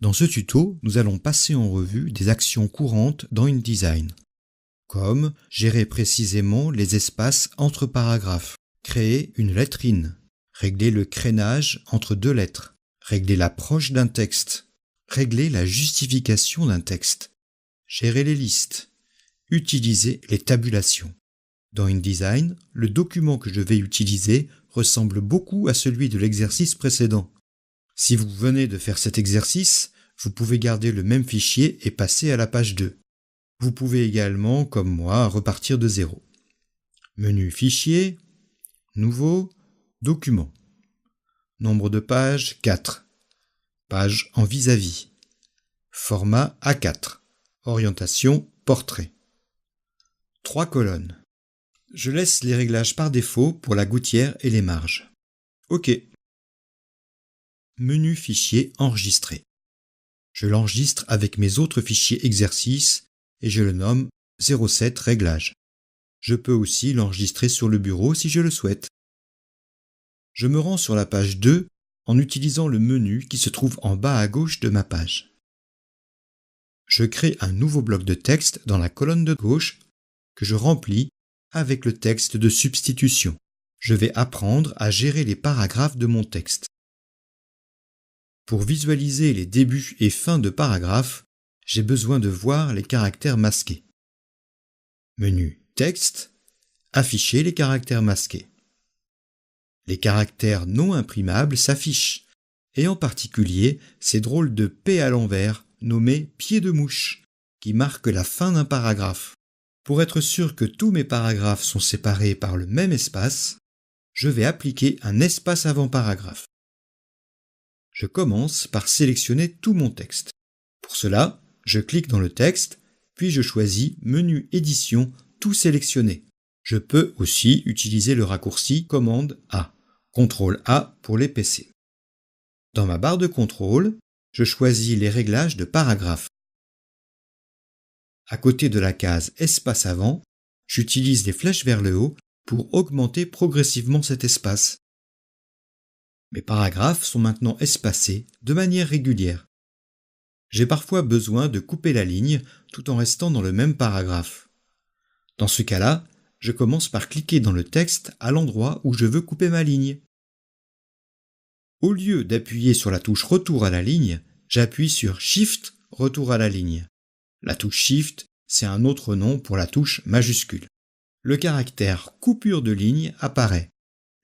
Dans ce tuto, nous allons passer en revue des actions courantes dans InDesign, comme gérer précisément les espaces entre paragraphes, créer une lettrine, régler le crénage entre deux lettres, régler l'approche d'un texte, régler la justification d'un texte, gérer les listes, utiliser les tabulations. Dans InDesign, le document que je vais utiliser ressemble beaucoup à celui de l'exercice précédent. Si vous venez de faire cet exercice, vous pouvez garder le même fichier et passer à la page 2. Vous pouvez également, comme moi, repartir de zéro. Menu Fichier, Nouveau, Document. Nombre de pages, 4. Page en vis-à-vis. Format A4. Orientation, portrait. 3 colonnes. Je laisse les réglages par défaut pour la gouttière et les marges. OK. Menu Fichier enregistré. Je l'enregistre avec mes autres fichiers exercices et je le nomme 07 réglages. Je peux aussi l'enregistrer sur le bureau si je le souhaite. Je me rends sur la page 2 en utilisant le menu qui se trouve en bas à gauche de ma page. Je crée un nouveau bloc de texte dans la colonne de gauche que je remplis avec le texte de substitution. Je vais apprendre à gérer les paragraphes de mon texte. Pour visualiser les débuts et fins de paragraphes, j'ai besoin de voir les caractères masqués. Menu Texte, afficher les caractères masqués. Les caractères non imprimables s'affichent, et en particulier ces drôles de P à l'envers nommés pieds de mouche, qui marquent la fin d'un paragraphe. Pour être sûr que tous mes paragraphes sont séparés par le même espace, je vais appliquer un espace avant paragraphe. Je commence par sélectionner tout mon texte. Pour cela, je clique dans le texte, puis je choisis Menu Édition, tout sélectionner. Je peux aussi utiliser le raccourci Commande A, CTRL A pour les PC. Dans ma barre de contrôle, je choisis les réglages de paragraphe. À côté de la case Espace avant, j'utilise les flèches vers le haut pour augmenter progressivement cet espace. Mes paragraphes sont maintenant espacés de manière régulière. J'ai parfois besoin de couper la ligne tout en restant dans le même paragraphe. Dans ce cas-là, je commence par cliquer dans le texte à l'endroit où je veux couper ma ligne. Au lieu d'appuyer sur la touche Retour à la ligne, j'appuie sur Shift, Retour à la ligne. La touche Shift, c'est un autre nom pour la touche majuscule. Le caractère Coupure de ligne apparaît.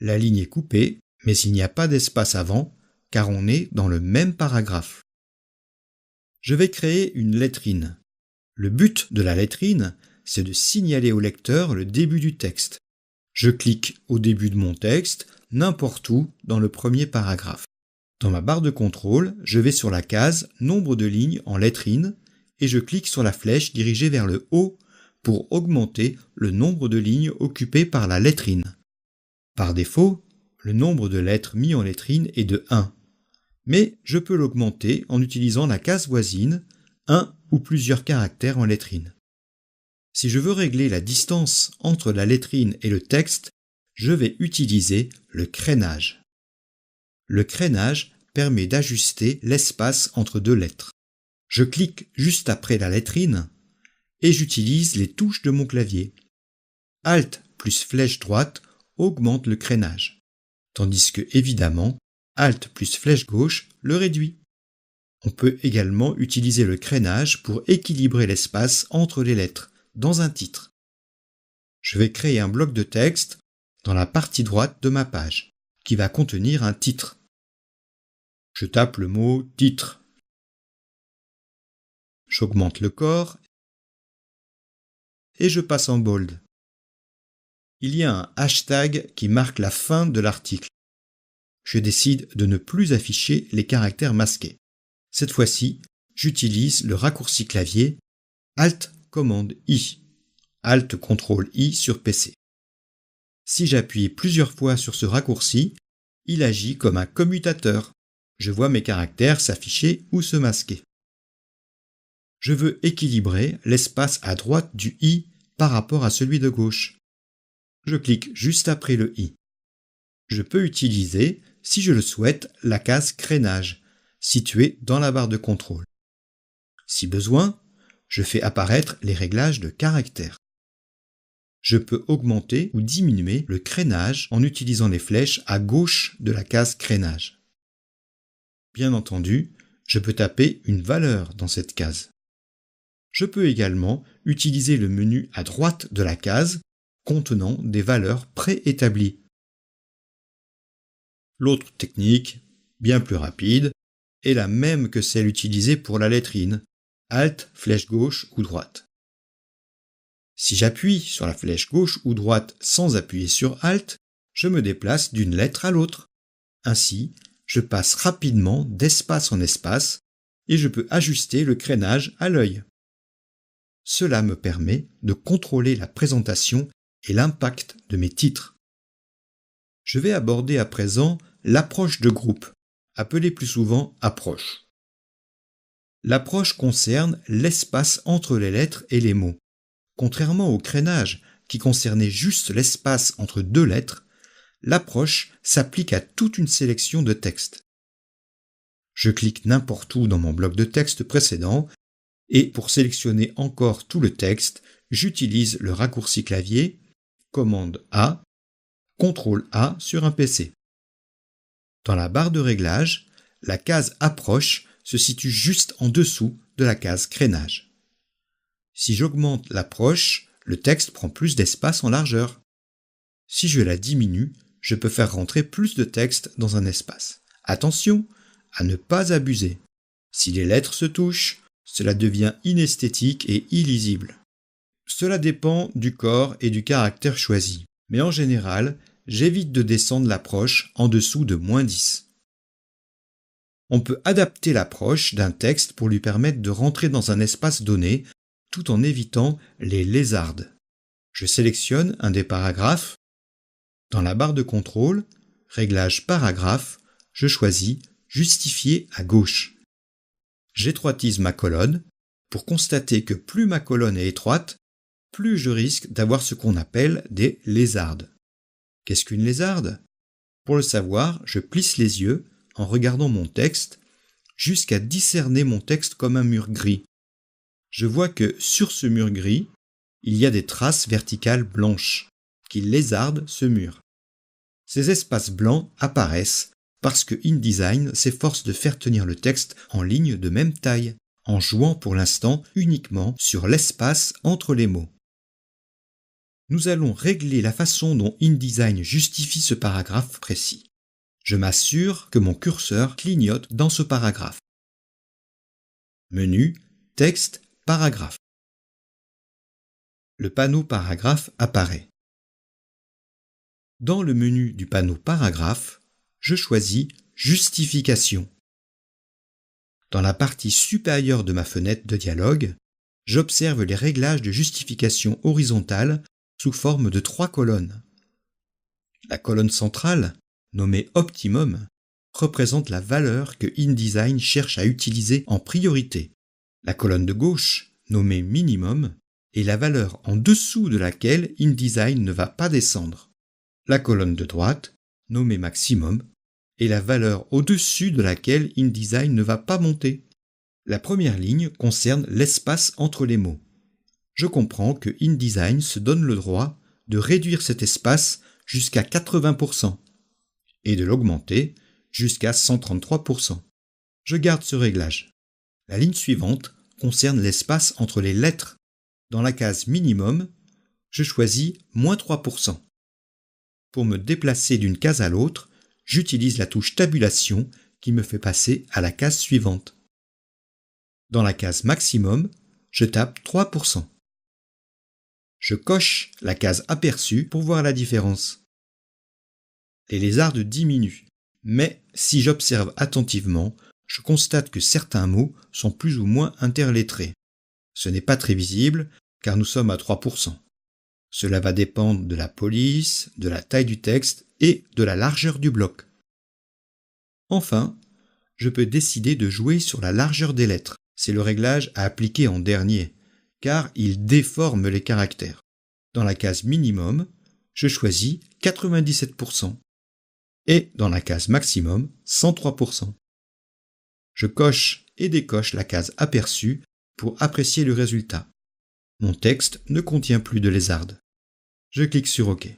La ligne est coupée, mais il n'y a pas d'espace avant, car on est dans le même paragraphe. Je vais créer une lettrine. Le but de la lettrine, c'est de signaler au lecteur le début du texte. Je clique au début de mon texte, n'importe où dans le premier paragraphe. Dans ma barre de contrôle, je vais sur la case Nombre de lignes en lettrine et je clique sur la flèche dirigée vers le haut pour augmenter le nombre de lignes occupées par la lettrine. Par défaut, le nombre de lettres mis en lettrine est de 1, mais je peux l'augmenter en utilisant la case voisine, un ou plusieurs caractères en lettrine. Si je veux régler la distance entre la lettrine et le texte, je vais utiliser le crénage. Le crénage permet d'ajuster l'espace entre deux lettres. Je clique juste après la lettrine et j'utilise les touches de mon clavier. Alt plus flèche droite augmente le crénage, tandis que, évidemment, Alt plus flèche gauche le réduit. On peut également utiliser le crénage pour équilibrer l'espace entre les lettres dans un titre. Je vais créer un bloc de texte dans la partie droite de ma page, qui va contenir un titre. Je tape le mot « titre ». J'augmente le corps et je passe en bold. Il y a un hashtag qui marque la fin de l'article. Je décide de ne plus afficher les caractères masqués. Cette fois-ci, j'utilise le raccourci clavier Alt-Commande-I, Alt-Ctrl-I sur PC. Si j'appuie plusieurs fois sur ce raccourci, il agit comme un commutateur. Je vois mes caractères s'afficher ou se masquer. Je veux équilibrer l'espace à droite du I par rapport à celui de gauche. Je clique juste après le I. Je peux utiliser, si je le souhaite, la case crénage. situé dans la barre de contrôle. Si besoin, je fais apparaître les réglages de caractères. Je peux augmenter ou diminuer le crénage en utilisant les flèches à gauche de la case crénage. Bien entendu, je peux taper une valeur dans cette case. Je peux également utiliser le menu à droite de la case contenant des valeurs préétablies. L'autre technique, bien plus rapide, est la même que celle utilisée pour la lettre IN, Alt, flèche gauche ou droite. Si j'appuie sur la flèche gauche ou droite sans appuyer sur Alt, je me déplace d'une lettre à l'autre. Ainsi, je passe rapidement d'espace en espace et je peux ajuster le crénage à l'œil. Cela me permet de contrôler la présentation et l'impact de mes titres. Je vais aborder à présent l'approche de groupe, appelée plus souvent approche. L'approche concerne l'espace entre les lettres et les mots. Contrairement au crénage, qui concernait juste l'espace entre deux lettres, l'approche s'applique à toute une sélection de textes. Je clique n'importe où dans mon bloc de texte précédent, et pour sélectionner encore tout le texte, j'utilise le raccourci clavier commande A, CTRL A sur un PC. Dans la barre de réglage, la case approche se situe juste en dessous de la case crénage. Si j'augmente l'approche, le texte prend plus d'espace en largeur. Si je la diminue, je peux faire rentrer plus de texte dans un espace. Attention à ne pas abuser. Si les lettres se touchent, cela devient inesthétique et illisible. Cela dépend du corps et du caractère choisi, mais en général, j'évite de descendre l'approche en dessous de -10. On peut adapter l'approche d'un texte pour lui permettre de rentrer dans un espace donné, tout en évitant les lézardes. Je sélectionne un des paragraphes. Dans la barre de contrôle, réglage paragraphe, je choisis Justifier à gauche. J'étroitise ma colonne pour constater que plus ma colonne est étroite, plus je risque d'avoir ce qu'on appelle des lézardes. Qu'est-ce qu'une lézarde ? Pour le savoir, je plisse les yeux en regardant mon texte jusqu'à discerner mon texte comme un mur gris. Je vois que sur ce mur gris, il y a des traces verticales blanches qui lézardent ce mur. Ces espaces blancs apparaissent parce que InDesign s'efforce de faire tenir le texte en ligne de même taille, en jouant pour l'instant uniquement sur l'espace entre les mots. Nous allons régler la façon dont InDesign justifie ce paragraphe précis. Je m'assure que mon curseur clignote dans ce paragraphe. Menu, texte, paragraphe. Le panneau paragraphe apparaît. Dans le menu du panneau paragraphe, je choisis Justification. Dans la partie supérieure de ma fenêtre de dialogue, j'observe les réglages de justification horizontale sous forme de 3 colonnes. La colonne centrale, nommée Optimum, représente la valeur que InDesign cherche à utiliser en priorité. La colonne de gauche, nommée Minimum, est la valeur en dessous de laquelle InDesign ne va pas descendre. La colonne de droite, nommée Maximum, est la valeur au-dessus de laquelle InDesign ne va pas monter. La première ligne concerne l'espace entre les mots. Je comprends que InDesign se donne le droit de réduire cet espace jusqu'à 80% et de l'augmenter jusqu'à 133%. Je garde ce réglage. La ligne suivante concerne l'espace entre les lettres. Dans la case minimum, je choisis -3%. Pour me déplacer d'une case à l'autre, j'utilise la touche tabulation qui me fait passer à la case suivante. Dans la case maximum, je tape 3%. Je coche la case aperçue pour voir la différence. Les lézardes diminuent, mais si j'observe attentivement, je constate que certains mots sont plus ou moins interlettrés. Ce n'est pas très visible car nous sommes à 3%. Cela va dépendre de la police, de la taille du texte et de la largeur du bloc. Enfin, je peux décider de jouer sur la largeur des lettres. C'est le réglage à appliquer en dernier, car il déforme les caractères. Dans la case minimum, je choisis 97% et dans la case maximum, 103%. Je coche et décoche la case aperçue pour apprécier le résultat. Mon texte ne contient plus de lézardes. Je clique sur OK.